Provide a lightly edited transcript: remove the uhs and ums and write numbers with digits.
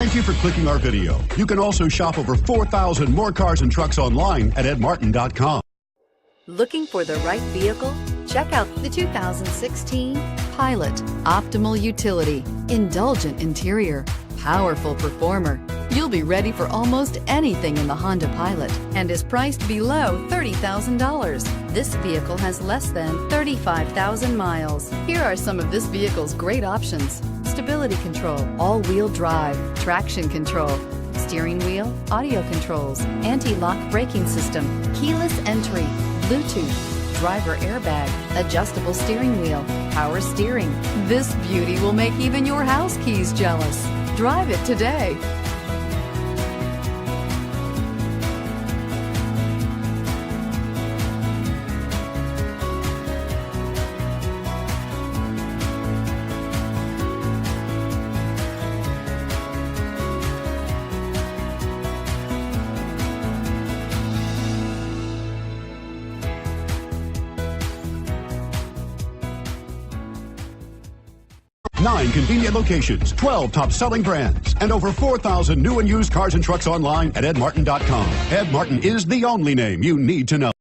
Thank you for clicking our video. You can also shop over 4,000 more cars and trucks online at edmartin.com. Looking for the right vehicle? Check out the 2016 Pilot. Optimal utility, indulgent interior, powerful performer. You'll be ready for almost anything in the Honda Pilot and is priced below $30,000. This vehicle has less than 35,000 miles. Here are some of this vehicle's great options: stability control, all-wheel drive, traction control, steering wheel audio controls, anti-lock braking system, keyless entry, Bluetooth, driver airbag, adjustable steering wheel, power steering. This beauty will make even your house keys jealous. Drive it today. Nine convenient locations, 12 top-selling brands, and over 4,000 new and used cars and trucks online at edmartin.com. Ed Martin is the only name you need to know.